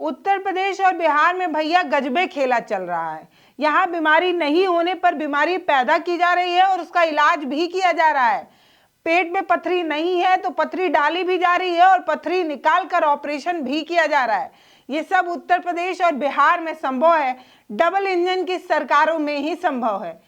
उत्तर प्रदेश और बिहार में भैया गजबे खेला चल रहा है। यहाँ बीमारी नहीं होने पर बीमारी पैदा की जा रही है और उसका इलाज भी किया जा रहा है। पेट में पथरी नहीं है तो पथरी डाली भी जा रही है और पथरी निकाल कर ऑपरेशन भी किया जा रहा है। ये सब उत्तर प्रदेश और बिहार में संभव है, डबल इंजन की सरकारों में ही संभव है।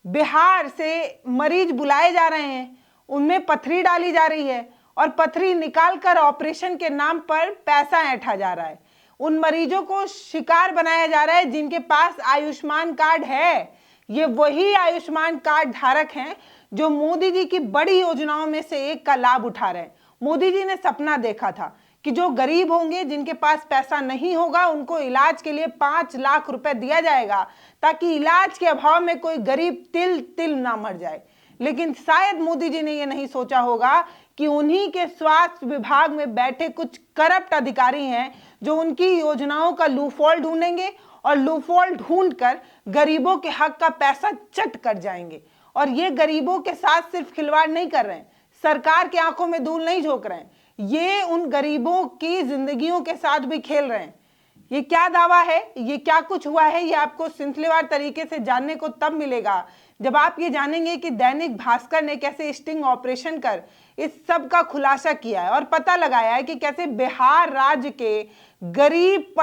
बिहार से मरीज बुलाए जा रहे हैं, उनमें पथरी डाली जा रही है और पथरी निकाल कर ऑपरेशन के नाम पर पैसा ऐंठा जा रहा है। उन मरीजों को शिकार बनाया जा रहा है जिनके पास आयुष्मान कार्ड है। ये वही आयुष्मान कार्ड धारक हैं जो मोदी जी की बड़ी योजनाओं में से एक का लाभ उठा रहे हैं। मोदी जी ने सपना देखा था कि जो गरीब होंगे, जिनके पास पैसा नहीं होगा, उनको इलाज के लिए 5 लाख रुपए दिया जाएगा ताकि इलाज के अभाव में कोई गरीब तिल तिल ना मर जाए। लेकिन शायद मोदी जी ने यह नहीं सोचा होगा कि उन्हीं के स्वास्थ्य विभाग में बैठे कुछ करप्ट अधिकारी हैं जो उनकी योजनाओं का लूफॉल ढूंढेंगे और लूफॉल ढूंढकर गरीबों के हक का पैसा चट कर जाएंगे। और ये गरीबों के साथ सिर्फ खिलवाड़ नहीं कर रहे हैं, सरकार की आंखों में धूल नहीं झोंक रहे हैं, ये उन गरीबों की जिंदगियों के साथ भी खेल रहे हैं। ये क्या दावा है, ये क्या कुछ हुआ है, ये आपको सिलसिलेवार तरीके से जानने को तब मिलेगा जब आप ये जानेंगे कि दैनिक भास्कर ने कैसे स्टिंग ऑपरेशन कर इस सब का खुलासा किया है और पता लगाया है कि कैसे बिहार राज्य के गरीब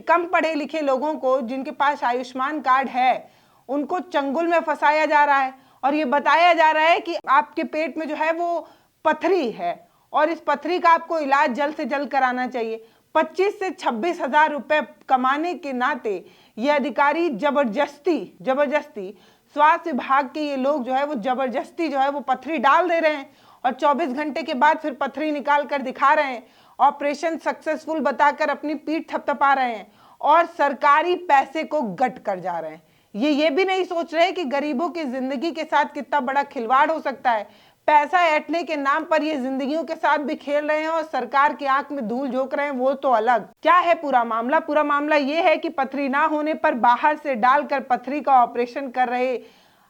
कम पढ़े लिखे लोगों को, जिनके पास आयुष्मान कार्ड है, उनको चंगुल में फंसाया जा रहा है और ये बताया जा रहा है कि आपके पेट में जो है वो पथरी है और इस पथरी का आपको इलाज जल्द से जल्द कराना चाहिए। 25 से 26 हजार रुपए कमाने के नाते ये अधिकारी जबरदस्ती स्वास्थ्य विभाग के ये लोग जो है वो जबरदस्ती जो है वो पथरी डाल दे रहे हैं और 24 घंटे के बाद फिर पथरी निकाल कर दिखा रहे हैं, ऑपरेशन सक्सेसफुल बताकर अपनी पीठ थपथपा रहे हैं और सरकारी पैसे को गट कर जा रहे हैं। ये भी नहीं सोच रहे कि गरीबों की जिंदगी के साथ कितना बड़ा खिलवाड़ हो सकता है। पैसा ऐंठने के नाम पर ये जिंदगियों के साथ भी खेल रहे हैं और सरकार की आंख में धूल झोंक रहे हैं, वो तो अलग। क्या है पूरा मामला? पूरा मामला ये है कि पथरी ना होने पर बाहर से डालकर पथरी का ऑपरेशन कर रहे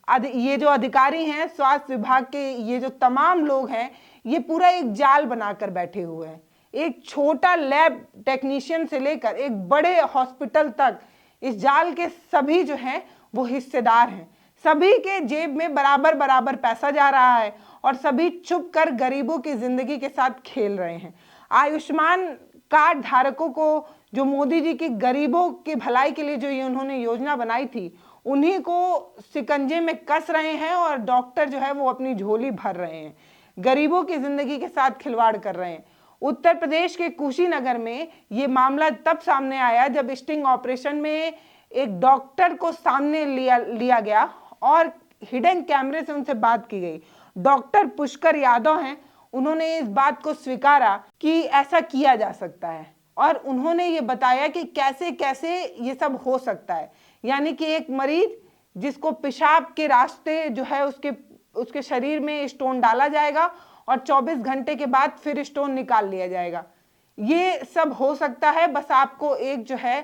ये जो अधिकारी हैं स्वास्थ्य विभाग के, ये जो तमाम लोग हैं, ये पूरा एक जाल बनाकर बैठे हुए हैं। एक छोटा लैब टेक्नीशियन से लेकर एक बड़े हॉस्पिटल तक इस जाल के सभी जो हैं वो हिस्सेदार हैं। सभी के जेब में बराबर बराबर पैसा जा रहा है और सभी चुप कर गरीबों की जिंदगी के साथ खेल रहे हैं। आयुष्मान कार्ड धारकों को जो मोदी जी की गरीबों की भलाई के लिए जो ये उन्होंने योजना बनाई थी, उन्हीं को शिकंजे में कस रहे हैं और डॉक्टर जो है वो अपनी झोली भर रहे हैं, गरीबों की जिंदगी के साथ खिलवाड़ कर रहे हैं। उत्तर प्रदेश के कुशीनगर में ये मामला तब सामने आया जब स्टिंग ऑपरेशन में एक डॉक्टर को सामने लिया गया और हिडन कैमरे से उनसे बात की गई। डॉक्टर पुष्कर यादव हैं, उन्होंने इस बात को स्वीकारा कि ऐसा किया जा सकता है और उन्होंने ये बताया कि कैसे कैसे ये सब हो सकता है। यानी कि एक मरीज जिसको पेशाब के रास्ते जो है उसके शरीर में स्टोन डाला जाएगा और 24 घंटे के बाद फिर स्टोन निकाल लिया जाएगा। ये सब हो सकता है, बस आपको एक जो है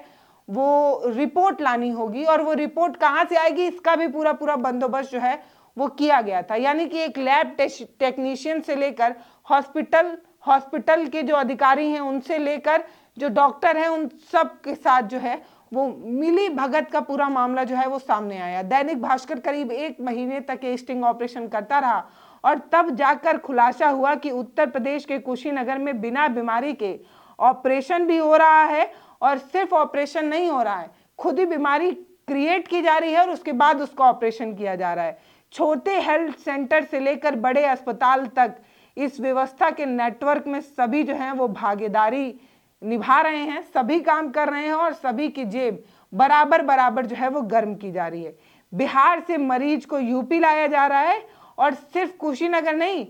वो रिपोर्ट लानी होगी और वो रिपोर्ट कहाँ से आएगी इसका भी पूरा बंदोबस्त जो है वो किया गया था। यानी कि एक लैब टेक्नीशियन से लेकर हॉस्पिटल के जो अधिकारी हैं उनसे लेकर जो डॉक्टर हैं उन सब के साथ जो है वो मिली भगत का पूरा मामला जो है वो सामने आया। दैनिक भास्कर करीब 1 महीने तक ये स्टिंग ऑपरेशन करता रहा और तब जाकर खुलासा हुआ कि उत्तर प्रदेश के कुशीनगर में बिना बीमारी के ऑपरेशन भी हो रहा है और सिर्फ ऑपरेशन नहीं हो रहा है, खुद ही बीमारी क्रिएट की जा रही है और उसके बाद उसका ऑपरेशन किया जा रहा है। छोटे हेल्थ सेंटर से लेकर बड़े अस्पताल तक इस व्यवस्था के नेटवर्क में सभी जो हैं वो भागीदारी निभा रहे हैं, सभी काम कर रहे हैं और सभी की जेब बराबर जो है वो गर्म की जा रही है। बिहार से मरीज को यूपी लाया जा रहा है और सिर्फ कुशीनगर नहीं,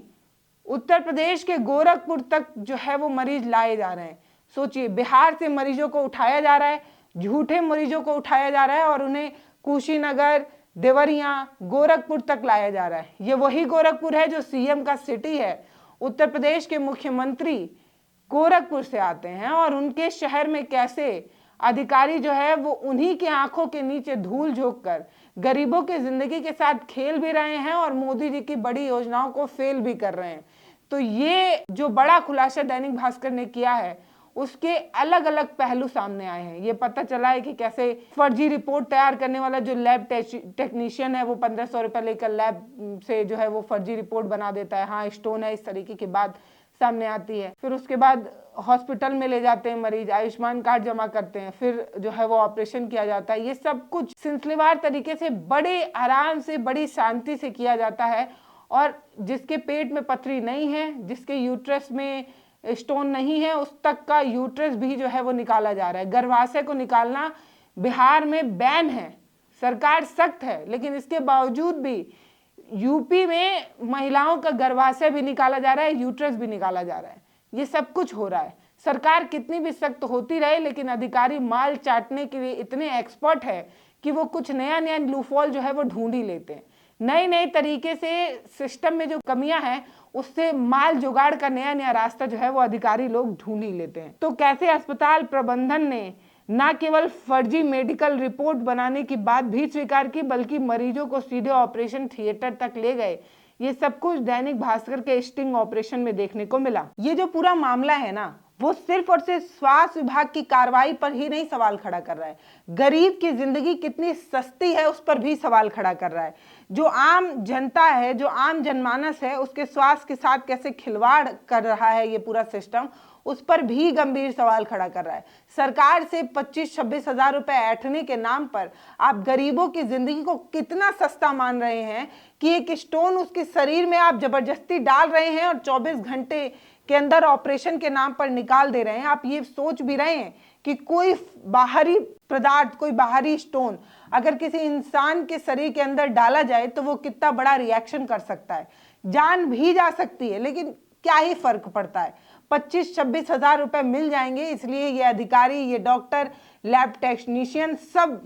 उत्तर प्रदेश के गोरखपुर तक जो है वो मरीज लाए जा रहे हैं। सोचिए, बिहार से मरीजों को उठाया जा रहा है, झूठे मरीजों को उठाया जा रहा है और उन्हें कुशीनगर, देवरिया, गोरखपुर तक लाया जा रहा है। ये वही गोरखपुर है जो सीएम का सिटी है। उत्तर प्रदेश के मुख्यमंत्री गोरखपुर से आते हैं और उनके शहर में कैसे अधिकारी जो है वो उन्हीं के आंखों के नीचे धूल झोंक कर गरीबों की जिंदगी के साथ खेल भी रहे हैं और मोदी जी की बड़ी योजनाओं को फेल भी कर रहे हैं। तो ये जो बड़ा खुलासा दैनिक भास्कर ने किया है, उसके अलग अलग पहलू सामने आए हैं। ये पता चला है कि कैसे फर्जी रिपोर्ट तैयार करने वाला जो लैब टेक्नीशियन है वो 1500 रुपये लेकर लैब से जो है वो फर्जी रिपोर्ट बना देता है, हाँ स्टोन है, इस तरीके की बात सामने आती है। फिर उसके बाद हॉस्पिटल में ले जाते हैं मरीज, आयुष्मान कार्ड जमा करते हैं, फिर जो है वो ऑपरेशन किया जाता है। ये सब कुछ सिलसिलेवार तरीके से बड़े आराम से, बड़ी शांति से किया जाता है। और जिसके पेट में पथरी नहीं है, जिसके यूट्रस में स्टोन नहीं है, उस तक का यूट्रस भी जो है वो निकाला जा रहा है। गर्भाशय को निकालना बिहार में बैन है, सरकार सख्त है, लेकिन इसके बावजूद भी यूपी में महिलाओं का गर्भाशय भी निकाला जा रहा है, यूट्रस भी निकाला जा रहा है। ये सब कुछ हो रहा है। सरकार कितनी भी सख्त होती रहे, लेकिन अधिकारी माल चाटने के लिए इतने एक्सपर्ट है कि वो कुछ नया नया लूफॉल जो है वो ढूंढ ही लेते हैं। नए नए तरीके से सिस्टम में जो कमियां हैं उससे माल जुगाड़ का नया नया रास्ता जो है वो अधिकारी लोग ढूंढ ही लेते हैं। तो कैसे अस्पताल प्रबंधन ने न केवल फर्जी मेडिकल रिपोर्ट बनाने की बात भी स्वीकार की, बल्कि मरीजों को सीधे ऑपरेशन थिएटर तक ले गए। ये सब कुछ दैनिक भास्कर के स्टिंग ऑपरेशन में देखने को मिला। ये जो पूरा मामला है ना, वो सिर्फ और सिर्फ स्वास्थ्य विभाग की कार्रवाई पर ही नहीं सवाल खड़ा कर रहा है, गरीब की जिंदगी कितनी सस्ती है उस पर भी सवाल खड़ा कर रहा है। जो आम जनता है, जो आम जनमानस है, उसके स्वास्थ्य के साथ कैसे खिलवाड़ कर रहा है ये पूरा सिस्टम, उस पर भी गंभीर सवाल खड़ा कर रहा है। सरकार से 25-26 हजार रुपए ऐंठने के नाम पर आप गरीबों की जिंदगी को कितना सस्ता मान रहे हैं कि एक स्टोन उसके शरीर में आप जबरदस्ती डाल रहे हैं और 24 घंटे के अंदर ऑपरेशन के नाम पर निकाल दे रहे हैं। आप ये सोच भी रहे हैं कि कोई बाहरी पदार्थ, कोई बाहरी स्टोन अगर किसी इंसान के शरीर के अंदर डाला जाए तो वो कितना बड़ा रिएक्शन कर सकता है, जान भी जा सकती है, लेकिन क्या ही फर्क पड़ता है। 25-26 हजार रुपए मिल जाएंगे, इसलिए ये अधिकारी, ये डॉक्टर, लैब टेक्नीशियन सब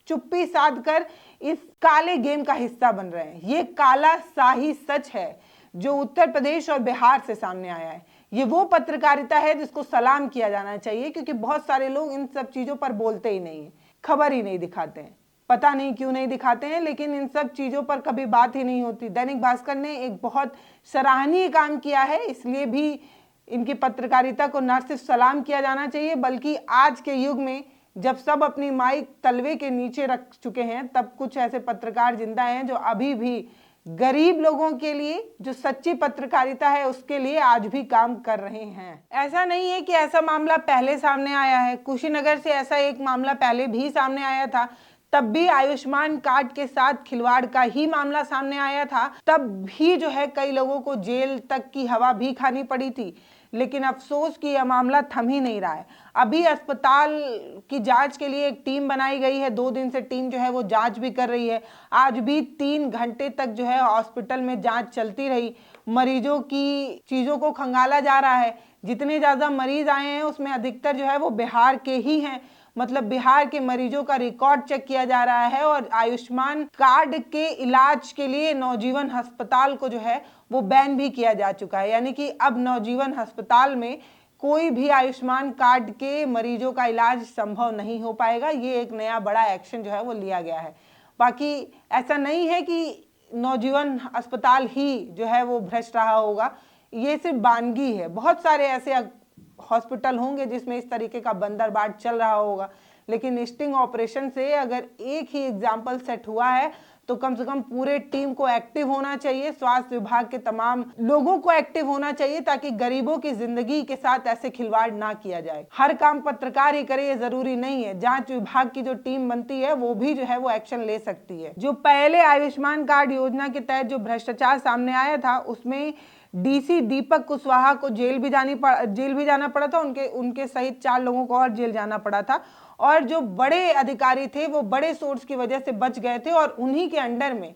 चुप्पी साध कर इस काले गेम का हिस्सा बन रहे हैं। ये काला शाही सच है जो उत्तर प्रदेश और बिहार से सामने आया है। ये वो पत्रकारिता है जिसको सलाम किया जाना चाहिए, क्योंकि बहुत सारे लोग इन सब चीजों पर बोलते ही नहीं है, खबर ही नहीं दिखाते हैं। पता नहीं क्यों नहीं दिखाते हैं, लेकिन इन सब चीजों पर कभी बात ही नहीं होती। दैनिक भास्कर ने एक बहुत सराहनीय काम किया है, इसलिए भी इनकी पत्रकारिता को न सिर्फ सलाम किया जाना चाहिए, बल्कि आज के युग में जब सब अपनी माइक तलवे के नीचे रख चुके हैं, तब कुछ ऐसे पत्रकार जिंदा हैं जो अभी भी गरीब लोगों के लिए, जो सच्ची पत्रकारिता है उसके लिए आज भी काम कर रहे हैं। ऐसा नहीं है कि ऐसा मामला पहले सामने आया है, कुशीनगर से ऐसा एक मामला पहले भी सामने आया था, तब भी आयुष्मान कार्ड के साथ खिलवाड़ का ही मामला सामने आया था। तब भी जो है कई लोगों को जेल तक की हवा भी खानी पड़ी थी, लेकिन अफसोस कि यह मामला थम ही नहीं रहा है। अभी अस्पताल की जांच के लिए एक टीम बनाई गई है, 2 दिन से टीम जो है वो जांच भी कर रही है। आज भी 3 घंटे तक जो है हॉस्पिटल में जांच चलती रही। मरीजों की चीज़ों को खंगाला जा रहा है। जितने ज़्यादा मरीज आए हैं उसमें अधिकतर जो है वो बिहार के ही हैं, मतलब बिहार के मरीजों का रिकॉर्ड चेक किया जा रहा है। और आयुष्मान कार्ड के इलाज के लिए नवजीवन अस्पताल को जो है वो बैन भी किया जा चुका है, यानी कि अब नवजीवन अस्पताल में कोई भी आयुष्मान कार्ड के मरीजों का इलाज संभव नहीं हो पाएगा। ये एक नया बड़ा एक्शन जो है वो लिया गया है। बाकी ऐसा नहीं है कि नवजीवन अस्पताल ही जो है वो भ्रष्ट रहा होगा, ये सिर्फ वानगी है। बहुत सारे ऐसे हॉस्पिटल होंगे जिसमें इस तरीके का बंदरबाट चल रहा होगा, लेकिन स्टिंग ऑपरेशन से अगर एक ही एग्जाम्पल सेट हुआ है तो कम से कम पूरे टीम को एक्टिव होना चाहिए, स्वास्थ्य विभाग के तमाम लोगों को एक्टिव होना चाहिए, ताकि गरीबों की जिंदगी के साथ ऐसे खिलवाड़ ना किया जाए। हर काम पत्रकार ही करे ये जरूरी नहीं है, जांच विभाग की जो टीम बनती है वो भी जो है वो एक्शन ले सकती है। जो पहले आयुष्मान कार्ड योजना के तहत जो भ्रष्टाचार सामने आया था उसमें डीसी दीपक कुशवाहा को जेल भी जाना पड़ा था, उनके सहित 4 लोगों को और जेल जाना पड़ा था। और जो बड़े अधिकारी थे वो बड़े सोर्स की वजह से बच गए थे, और उन्हीं के अंडर में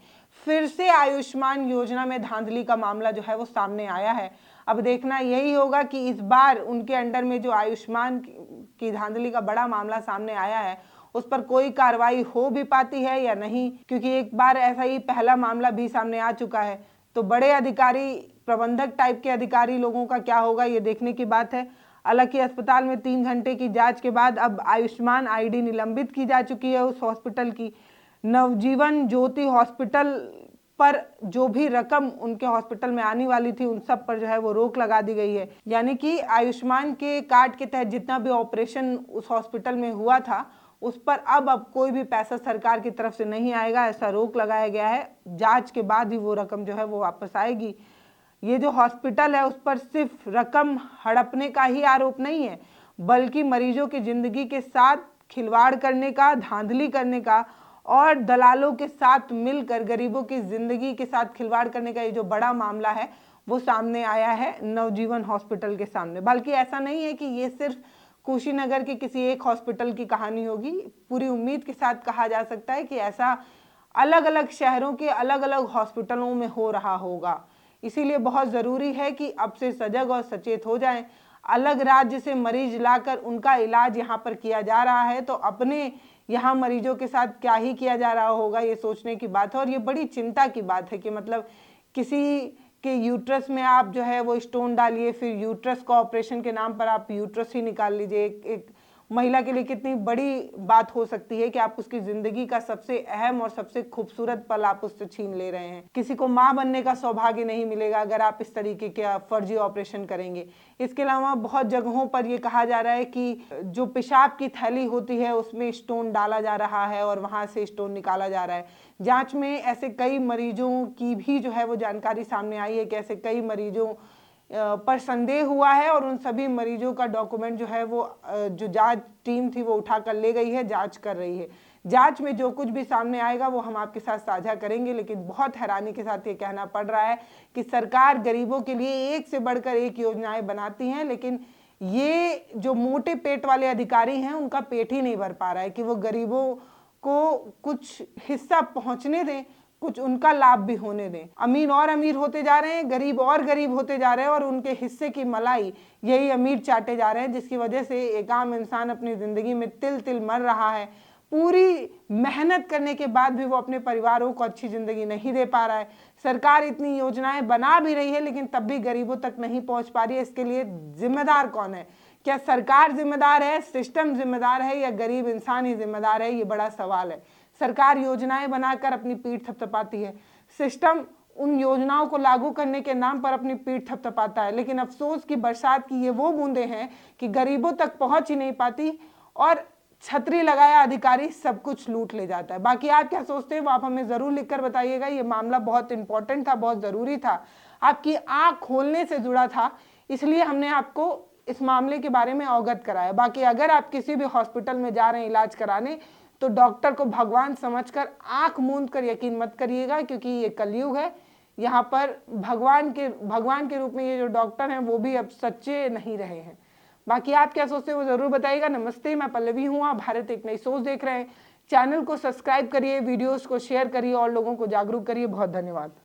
फिर से आयुष्मान योजना में धांधली का मामला जो है वो सामने आया है। अब देखना यही होगा कि इस बार उनके अंडर में जो आयुष्मान की धांधली का बड़ा मामला सामने आया है उस पर कोई कार्रवाई हो भी पाती है या नहीं, क्योंकि एक बार ऐसा ही पहला मामला भी सामने आ चुका है। तो बड़े अधिकारी, प्रबंधक टाइप के अधिकारी लोगों का क्या होगा ये देखने की बात है। हालांकि अस्पताल में 3 घंटे की जांच के बाद अब आयुष्मान आईडी निलंबित की जा चुकी है उस हॉस्पिटल की। नवजीवन ज्योति हॉस्पिटल पर जो भी रकम उनके हॉस्पिटल में आने वाली थी उन सब पर जो है वो रोक लगा दी गई है। यानी कि आयुष्मान के कार्ड के तहत जितना भी ऑपरेशन उस हॉस्पिटल में हुआ था उस पर अब कोई भी पैसा सरकार की तरफ से नहीं आएगा, ऐसा रोक लगाया गया है। जांच के बाद ही वो रकम जो है वो वापस आएगी। ये जो हॉस्पिटल है उस पर सिर्फ रकम हड़पने का ही आरोप नहीं है, बल्कि मरीजों की जिंदगी के साथ खिलवाड़ करने का, धांधली करने का और दलालों के साथ मिलकर गरीबों की जिंदगी के साथ खिलवाड़ करने का ये जो बड़ा मामला है वो सामने आया है नवजीवन हॉस्पिटल के सामने। बल्कि ऐसा नहीं है कि ये सिर्फ कुशीनगर के किसी एक हॉस्पिटल की कहानी होगी, पूरी उम्मीद के साथ कहा जा सकता है कि ऐसा अलग अलग शहरों के अलग अलग हॉस्पिटलों में हो रहा होगा। इसीलिए बहुत ज़रूरी है कि अब से सजग और सचेत हो जाएं। अलग राज्य से मरीज लाकर उनका इलाज यहाँ पर किया जा रहा है तो अपने यहाँ मरीजों के साथ क्या ही किया जा रहा होगा, ये सोचने की बात है। और ये बड़ी चिंता की बात है कि मतलब किसी के यूट्रस में आप जो है वो स्टोन डालिए, फिर यूट्रस का ऑपरेशन के नाम पर आप यूट्रस ही निकाल लीजिए। एक महिला के लिए कितनी बड़ी बात हो सकती है कि आप उसकी जिंदगी का सबसे अहम और सबसे खूबसूरत पल आप उससे छीन ले रहे हैं। किसी को माँ बनने का सौभाग्य नहीं मिलेगा अगर आप इस तरीके के फर्जी ऑपरेशन करेंगे। इसके अलावा बहुत जगहों पर यह कहा जा रहा है कि जो पेशाब की थैली होती है उसमें स्टोन डाला जा रहा है और वहां से स्टोन निकाला जा रहा है। जांच में ऐसे कई मरीजों की भी जो है वो जानकारी सामने आई है कि ऐसे कई मरीजों पर संदेह हुआ है और उन सभी मरीजों का डॉक्यूमेंट जो है वो जो जांच टीम थी वो उठा कर ले गई है, जांच कर रही है। जांच में जो कुछ भी सामने आएगा वो हम आपके साथ साझा करेंगे। लेकिन बहुत हैरानी के साथ ये कहना पड़ रहा है कि सरकार गरीबों के लिए एक से बढ़कर एक योजनाएं बनाती हैं, लेकिन ये जो मोटे पेट वाले अधिकारी हैं उनका पेट ही नहीं भर पा रहा है कि वो गरीबों को कुछ हिस्सा पहुंचने दें, कुछ उनका लाभ भी होने दें। अमीर और अमीर होते जा रहे हैं, गरीब और गरीब होते जा रहे हैं और उनके हिस्से की मलाई यही अमीर चाटे जा रहे हैं, जिसकी वजह से एक आम इंसान अपनी जिंदगी में तिल तिल मर रहा है। पूरी मेहनत करने के बाद भी वो अपने परिवारों को अच्छी जिंदगी नहीं दे पा रहा है। सरकार इतनी योजनाएं बना भी रही है लेकिन तब भी गरीबों तक नहीं पहुंच पा रही है। इसके लिए जिम्मेदार कौन है? क्या सरकार जिम्मेदार है, सिस्टम जिम्मेदार है या गरीब इंसान ही जिम्मेदार है? ये बड़ा सवाल है। सरकार योजनाएं बनाकर अपनी पीठ थपथपाती है, सिस्टम उन योजनाओं को लागू करने के नाम पर अपनी पीठ थपथपाता है। लेकिन अफसोस की बरसात की ये वो बूंदें हैं कि गरीबों तक पहुंच ही नहीं पाती और छतरी लगाया अधिकारी सब कुछ लूट ले जाता है। बाकी आप क्या सोचते हैं वो आप हमें जरूर लिखकर बताइएगा। ये मामला बहुत इंपॉर्टेंट था, बहुत जरूरी था, आपकी आंख खोलने से जुड़ा था, इसलिए हमने आपको इस मामले के बारे में अवगत कराया। बाकी अगर आप किसी भी हॉस्पिटल में जा रहे हैं इलाज कराने तो डॉक्टर को भगवान समझकर आंख मूंद कर यकीन मत करिएगा, क्योंकि ये कलयुग है। यहाँ पर भगवान के रूप में ये जो डॉक्टर हैं वो भी अब सच्चे नहीं रहे हैं। बाकी आप क्या सोचते हैं वो जरूर बताइएगा। नमस्ते, मैं पल्लवी हूँ, आप भारत एक नई सोच देख रहे हैं। चैनल को सब्सक्राइब करिए, वीडियोस को शेयर करिए और लोगों को जागरूक करिए। बहुत धन्यवाद।